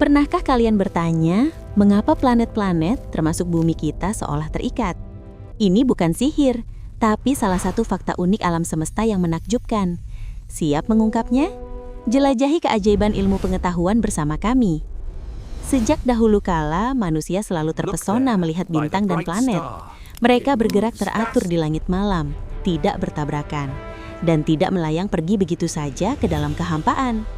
Pernahkah kalian bertanya, mengapa planet-planet termasuk bumi kita seolah terikat? Ini bukan sihir, tapi salah satu fakta unik alam semesta yang menakjubkan. Siap mengungkapnya? Jelajahi keajaiban ilmu pengetahuan bersama kami. Sejak dahulu kala, manusia selalu terpesona melihat bintang dan planet. Mereka bergerak teratur di langit malam, tidak bertabrakan, dan tidak melayang pergi begitu saja ke dalam kehampaan.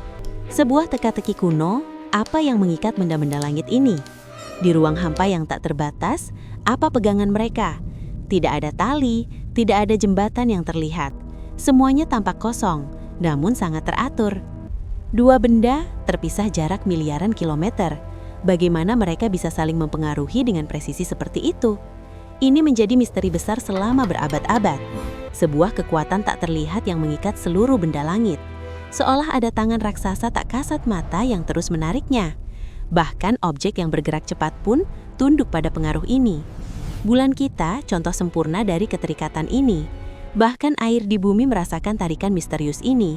Sebuah teka-teki kuno, apa yang mengikat benda-benda langit ini? Di ruang hampa yang tak terbatas, apa pegangan mereka? Tidak ada tali, tidak ada jembatan yang terlihat. Semuanya tampak kosong, namun sangat teratur. Dua benda terpisah jarak miliaran kilometer. Bagaimana mereka bisa saling mempengaruhi dengan presisi seperti itu? Ini menjadi misteri besar selama berabad-abad. Sebuah kekuatan tak terlihat yang mengikat seluruh benda langit. Seolah ada tangan raksasa tak kasat mata yang terus menariknya. Bahkan objek yang bergerak cepat pun tunduk pada pengaruh ini. Bulan kita contoh sempurna dari keterikatan ini. Bahkan air di bumi merasakan tarikan misterius ini.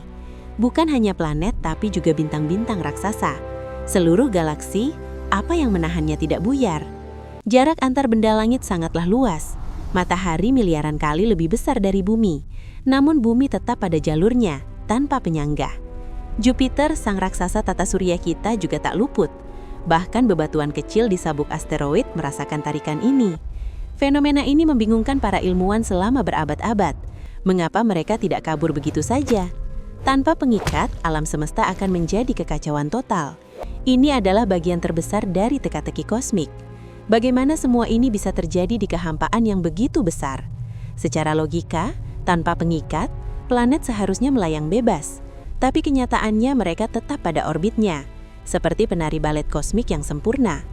Bukan hanya planet tapi juga bintang-bintang raksasa. Seluruh galaksi, apa yang menahannya tidak buyar? Jarak antar benda langit sangatlah luas. Matahari miliaran kali lebih besar dari bumi. Namun bumi tetap pada jalurnya, tanpa penyangga. Jupiter, sang raksasa tata surya kita juga tak luput. Bahkan bebatuan kecil di sabuk asteroid merasakan tarikan ini. Fenomena ini membingungkan para ilmuwan selama berabad-abad. Mengapa mereka tidak kabur begitu saja? Tanpa pengikat, alam semesta akan menjadi kekacauan total. Ini adalah bagian terbesar dari teka-teki kosmik. Bagaimana semua ini bisa terjadi di kehampaan yang begitu besar? Secara logika, tanpa pengikat, planet seharusnya melayang bebas, tapi kenyataannya mereka tetap pada orbitnya, seperti penari balet kosmik yang sempurna.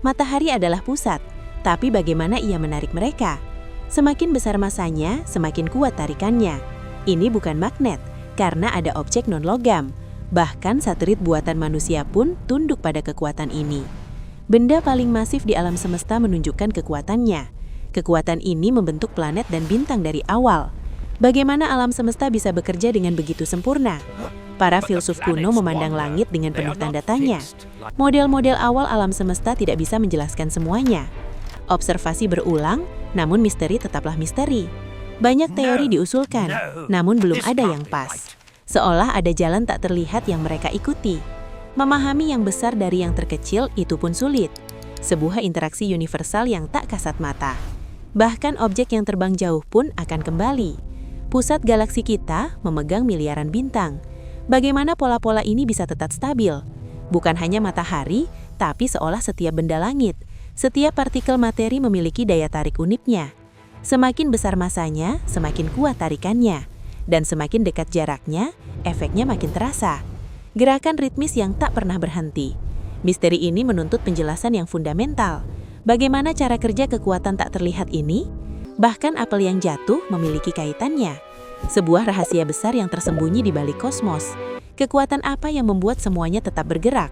Matahari adalah pusat, tapi bagaimana ia menarik mereka? Semakin besar masanya, semakin kuat tarikannya. Ini bukan magnet, karena ada objek non-logam. Bahkan satelit buatan manusia pun tunduk pada kekuatan ini. Benda paling masif di alam semesta menunjukkan kekuatannya. Kekuatan ini membentuk planet dan bintang dari awal. Bagaimana alam semesta bisa bekerja dengan begitu sempurna? Para filsuf kuno memandang langit dengan penuh tanda tanya. Model-model awal alam semesta tidak bisa menjelaskan semuanya. Observasi berulang, namun misteri tetaplah misteri. Banyak teori diusulkan, namun belum ada yang pas. Seolah ada jalan tak terlihat yang mereka ikuti. Memahami yang besar dari yang terkecil itu pun sulit. Sebuah interaksi universal yang tak kasat mata. Bahkan objek yang terbang jauh pun akan kembali. Pusat galaksi kita memegang miliaran bintang. Bagaimana pola-pola ini bisa tetap stabil? Bukan hanya matahari, tapi seolah setiap benda langit, setiap partikel materi memiliki daya tarik uniknya. Semakin besar masanya, semakin kuat tarikannya. Dan semakin dekat jaraknya, efeknya makin terasa. Gerakan ritmis yang tak pernah berhenti. Misteri ini menuntut penjelasan yang fundamental. Bagaimana cara kerja kekuatan tak terlihat ini? Bahkan apel yang jatuh memiliki kaitannya. Sebuah rahasia besar yang tersembunyi di balik kosmos. Kekuatan apa yang membuat semuanya tetap bergerak?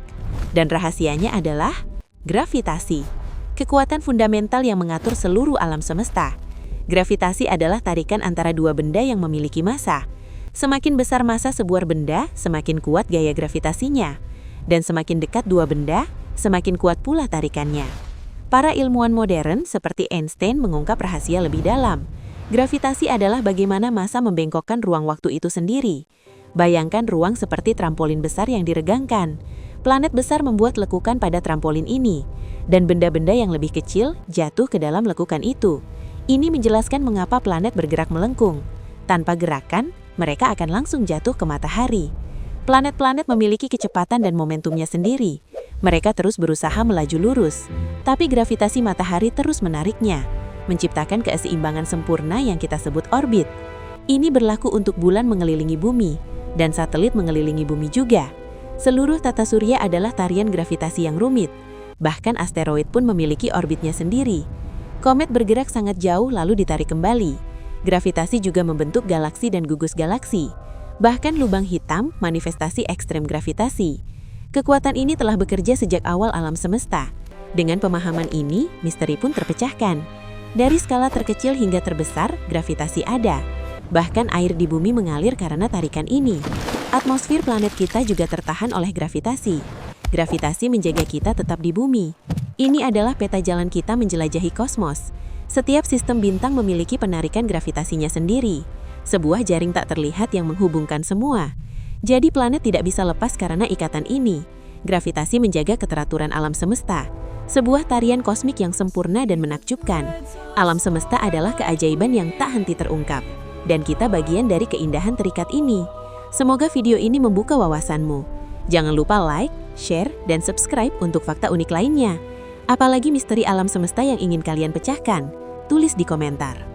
Dan rahasianya adalah gravitasi. Kekuatan fundamental yang mengatur seluruh alam semesta. Gravitasi adalah tarikan antara dua benda yang memiliki massa. Semakin besar massa sebuah benda, semakin kuat gaya gravitasinya. Dan semakin dekat dua benda, semakin kuat pula tarikannya. Para ilmuwan modern seperti Einstein mengungkap rahasia lebih dalam. Gravitasi adalah bagaimana massa membengkokkan ruang waktu itu sendiri. Bayangkan ruang seperti trampolin besar yang diregangkan. Planet besar membuat lekukan pada trampolin ini, dan benda-benda yang lebih kecil jatuh ke dalam lekukan itu. Ini menjelaskan mengapa planet bergerak melengkung. Tanpa gerakan, mereka akan langsung jatuh ke matahari. Planet-planet memiliki kecepatan dan momentumnya sendiri. Mereka terus berusaha melaju lurus, tapi gravitasi matahari terus menariknya, menciptakan keseimbangan sempurna yang kita sebut orbit. Ini berlaku untuk bulan mengelilingi bumi, dan satelit mengelilingi bumi juga. Seluruh tata surya adalah tarian gravitasi yang rumit. Bahkan asteroid pun memiliki orbitnya sendiri. Komet bergerak sangat jauh lalu ditarik kembali. Gravitasi juga membentuk galaksi dan gugus galaksi. Bahkan lubang hitam manifestasi ekstrem gravitasi. Kekuatan ini telah bekerja sejak awal alam semesta. Dengan pemahaman ini, misteri pun terpecahkan. Dari skala terkecil hingga terbesar, gravitasi ada. Bahkan air di bumi mengalir karena tarikan ini. Atmosfer planet kita juga tertahan oleh gravitasi. Gravitasi menjaga kita tetap di bumi. Ini adalah peta jalan kita menjelajahi kosmos. Setiap sistem bintang memiliki penarikan gravitasinya sendiri. Sebuah jaring tak terlihat yang menghubungkan semua. Jadi planet tidak bisa lepas karena ikatan ini. Gravitasi menjaga keteraturan alam semesta. Sebuah tarian kosmik yang sempurna dan menakjubkan. Alam semesta adalah keajaiban yang tak henti terungkap. Dan kita bagian dari keindahan terikat ini. Semoga video ini membuka wawasanmu. Jangan lupa like, share, dan subscribe untuk fakta unik lainnya. Apalagi misteri alam semesta yang ingin kalian pecahkan? Tulis di komentar.